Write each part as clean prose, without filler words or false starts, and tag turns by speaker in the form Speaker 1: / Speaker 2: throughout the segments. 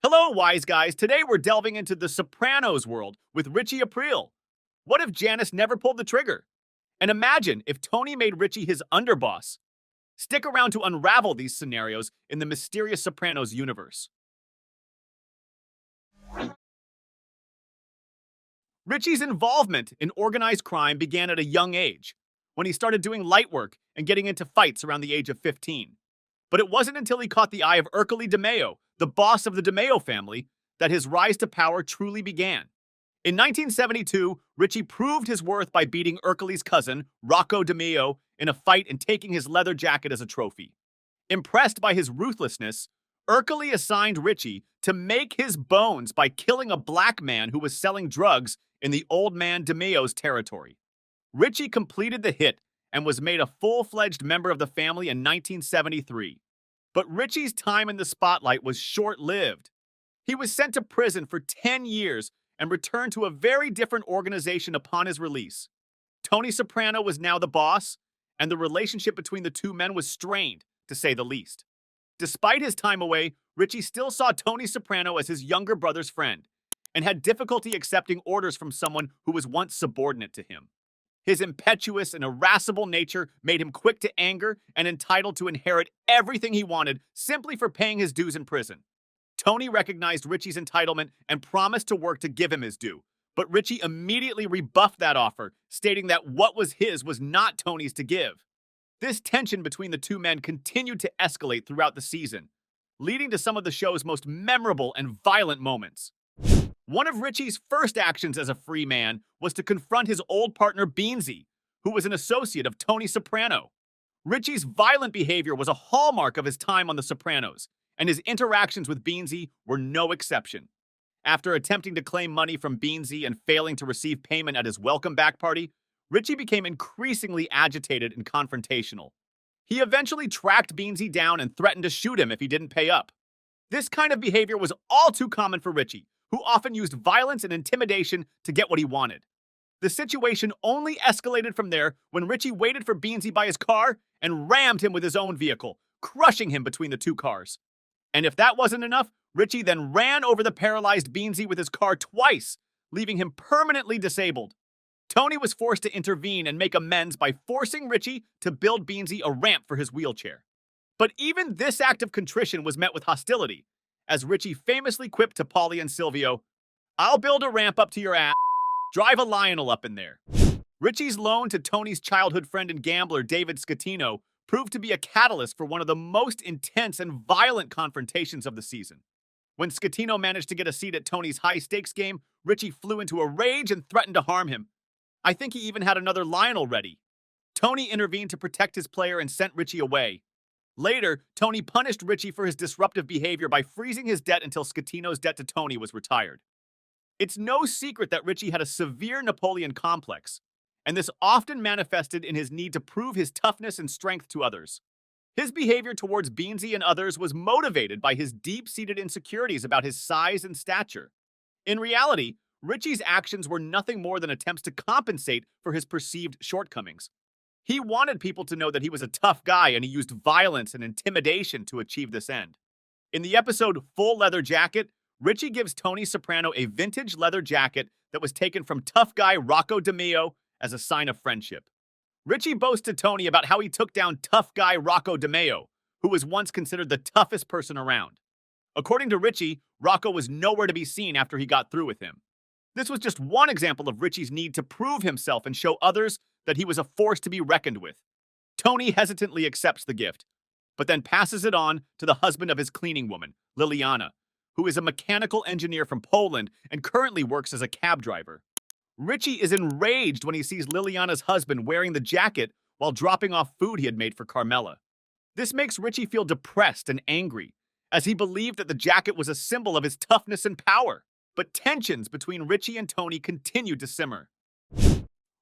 Speaker 1: Hello, wise guys. Today we're delving into the Sopranos world with Richie Aprile. What if Janice never pulled the trigger? And imagine if Tony made Richie his underboss. Stick around to unravel these scenarios in the mysterious Sopranos universe. Richie's involvement in organized crime began at a young age, when he started doing light work and getting into fights around the age of 15. But it wasn't until he caught the eye of Ercole DeMeo, the boss of the DeMeo family, that his rise to power truly began. In 1972, Richie proved his worth by beating Ercole's cousin, Rocco DeMeo, in a fight and taking his leather jacket as a trophy. Impressed by his ruthlessness, Ercole assigned Richie to make his bones by killing a black man who was selling drugs in the old man DeMeo's territory. Richie completed the hit and was made a full-fledged member of the family in 1973. But Richie's time in the spotlight was short-lived. He was sent to prison for 10 years and returned to a very different organization upon his release. Tony Soprano was now the boss, and the relationship between the two men was strained, to say the least. Despite his time away, Richie still saw Tony Soprano as his younger brother's friend, and had difficulty accepting orders from someone who was once subordinate to him. His impetuous and irascible nature made him quick to anger and entitled to inherit everything he wanted simply for paying his dues in prison. Tony recognized Richie's entitlement and promised to work to give him his due, but Richie immediately rebuffed that offer, stating that what was his was not Tony's to give. This tension between the two men continued to escalate throughout the season, leading to some of the show's most memorable and violent moments. One of Richie's first actions as a free man was to confront his old partner Beansy, who was an associate of Tony Soprano. Richie's violent behavior was a hallmark of his time on The Sopranos, and his interactions with Beansy were no exception. After attempting to claim money from Beansy and failing to receive payment at his welcome back party, Richie became increasingly agitated and confrontational. He eventually tracked Beansy down and threatened to shoot him if he didn't pay up. This kind of behavior was all too common for Richie, who often used violence and intimidation to get what he wanted. The situation only escalated from there when Richie waited for Beansy by his car and rammed him with his own vehicle, crushing him between the two cars. And if that wasn't enough, Richie then ran over the paralyzed Beansy with his car twice, leaving him permanently disabled. Tony was forced to intervene and make amends by forcing Richie to build Beansy a ramp for his wheelchair. But even this act of contrition was met with hostility, as Richie famously quipped to Paulie and Silvio, "I'll build a ramp up to your ass. Drive a Lionel up in there." Richie's loan to Tony's childhood friend and gambler David Scatino proved to be a catalyst for one of the most intense and violent confrontations of the season. When Scatino managed to get a seat at Tony's high-stakes game, Richie flew into a rage and threatened to harm him. I think he even had another Lionel ready. Tony intervened to protect his player and sent Richie away. Later, Tony punished Richie for his disruptive behavior by freezing his debt until Scatino's debt to Tony was retired. It's no secret that Richie had a severe Napoleon complex, and this often manifested in his need to prove his toughness and strength to others. His behavior towards Beansy and others was motivated by his deep-seated insecurities about his size and stature. In reality, Richie's actions were nothing more than attempts to compensate for his perceived shortcomings. He wanted people to know that he was a tough guy, and he used violence and intimidation to achieve this end. In the episode Full Leather Jacket, Richie gives Tony Soprano a vintage leather jacket that was taken from tough guy Rocco DeMeo as a sign of friendship. Richie boasted Tony about how he took down tough guy Rocco DeMeo, who was once considered the toughest person around. According to Richie, Rocco was nowhere to be seen after he got through with him. This was just one example of Richie's need to prove himself and show others that he was a force to be reckoned with. Tony hesitantly accepts the gift, but then passes it on to the husband of his cleaning woman, Liliana, who is a mechanical engineer from Poland and currently works as a cab driver. Richie is enraged when he sees Liliana's husband wearing the jacket while dropping off food he had made for Carmela. This makes Richie feel depressed and angry, as he believed that the jacket was a symbol of his toughness and power. But tensions between Richie and Tony continued to simmer.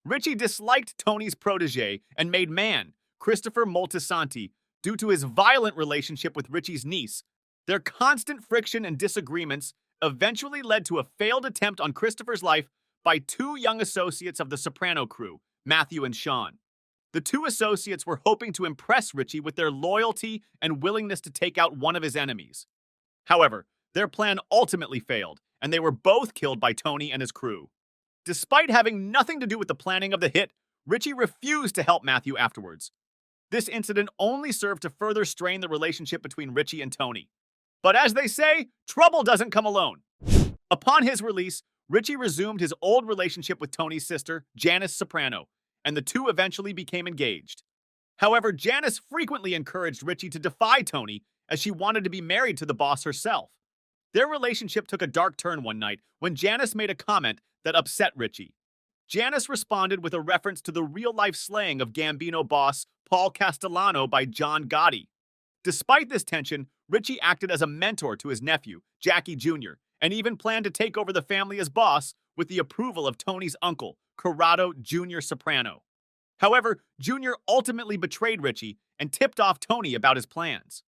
Speaker 1: Richie disliked Tony's protege and made man, Christopher Moltisanti, due to his violent relationship with Richie's niece. Their constant friction and disagreements eventually led to a failed attempt on Christopher's life by two young associates of the Soprano crew, Matthew and Sean. The two associates were hoping to impress Richie with their loyalty and willingness to take out one of his enemies. However, Their plan ultimately failed, and they were both killed by Tony and his crew. Despite having nothing to do with the planning of the hit, Richie refused to help Matthew afterwards. This incident only served to further strain the relationship between Richie and Tony. But as they say, trouble doesn't come alone. Upon his release, Richie resumed his old relationship with Tony's sister, Janice Soprano, and the two eventually became engaged. However, Janice frequently encouraged Richie to defy Tony, as she wanted to be married to the boss herself. Their relationship took a dark turn one night when Janice made a comment that upset Richie. Janice responded with a reference to the real-life slaying of Gambino boss Paul Castellano by John Gotti. Despite this tension, Richie acted as a mentor to his nephew, Jackie Jr., and even planned to take over the family as boss with the approval of Tony's uncle, Corrado Jr. Soprano. However, Jr. ultimately betrayed Richie and tipped off Tony about his plans.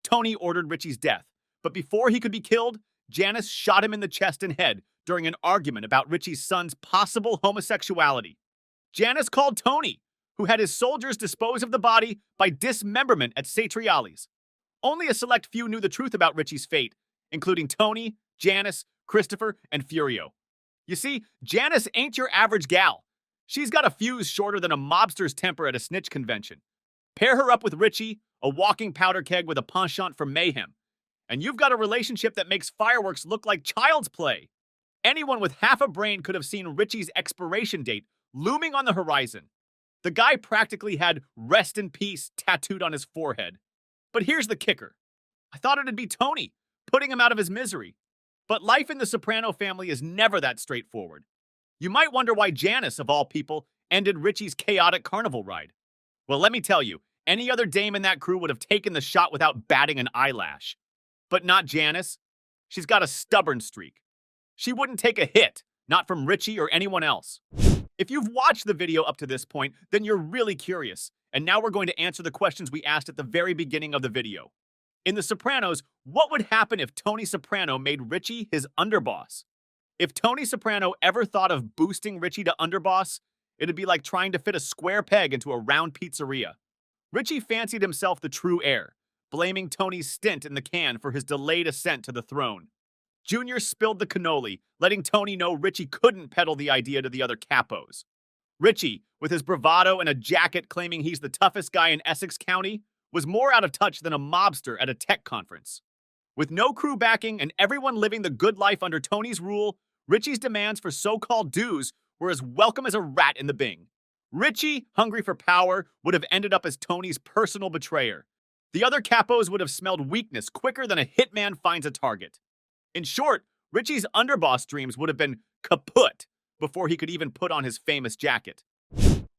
Speaker 1: Tony ordered Richie's death, but before he could be killed, Janice shot him in the chest and head during an argument about Richie's son's possible homosexuality. Janice called Tony, who had his soldiers dispose of the body by dismemberment at Satriali's. Only a select few knew the truth about Richie's fate, including Tony, Janice, Christopher, and Furio. You see, Janice ain't your average gal. She's got a fuse shorter than a mobster's temper at a snitch convention. Pair her up with Richie, a walking powder keg with a penchant for mayhem, and you've got a relationship that makes fireworks look like child's play. Anyone with half a brain could have seen Richie's expiration date looming on the horizon. The guy practically had "Rest in Peace" tattooed on his forehead. But here's the kicker. I thought it'd be Tony, putting him out of his misery. But life in the Soprano family is never that straightforward. You might wonder why Janice, of all people, ended Richie's chaotic carnival ride. Well, let me tell you, any other dame in that crew would have taken the shot without batting an eyelash. But not Janice. She's got a stubborn streak. She wouldn't take a hit, not from Richie or anyone else. If you've watched the video up to this point, then you're really curious, and now we're going to answer the questions we asked at the very beginning of the video. In The Sopranos, what would happen if Tony Soprano made Richie his underboss? If Tony Soprano ever thought of boosting Richie to underboss, it'd be like trying to fit a square peg into a round pizzeria. Richie fancied himself the true heir, blaming Tony's stint in the can for his delayed ascent to the throne. Junior spilled the cannoli, letting Tony know Richie couldn't peddle the idea to the other capos. Richie, with his bravado and a jacket claiming he's the toughest guy in Essex County, was more out of touch than a mobster at a tech conference. With no crew backing and everyone living the good life under Tony's rule, Richie's demands for so-called dues were as welcome as a rat in the Bing. Richie, hungry for power, would have ended up as Tony's personal betrayer. The other capos would have smelled weakness quicker than a hitman finds a target. In short, Richie's underboss dreams would have been kaput before he could even put on his famous jacket.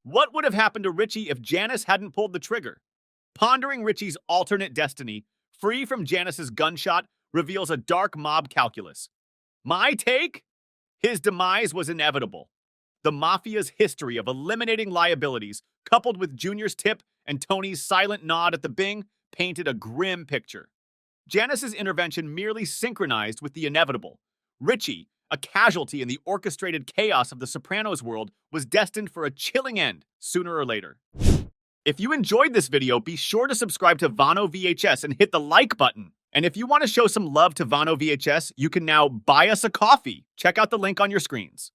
Speaker 1: What would have happened to Richie if Janice hadn't pulled the trigger? Pondering Richie's alternate destiny, free from Janice's gunshot, reveals a dark mob calculus. My take? His demise was inevitable. The Mafia's history of eliminating liabilities, coupled with Junior's tip and Tony's silent nod at the Bing, painted a grim picture. Janice's intervention merely synchronized with the inevitable. Richie, a casualty in the orchestrated chaos of the Sopranos world, was destined for a chilling end sooner or later. If you enjoyed this video, be sure to subscribe to Vano VHS and hit the like button. And if you want to show some love to Vano VHS, you can now buy us a coffee. Check out the link on your screens.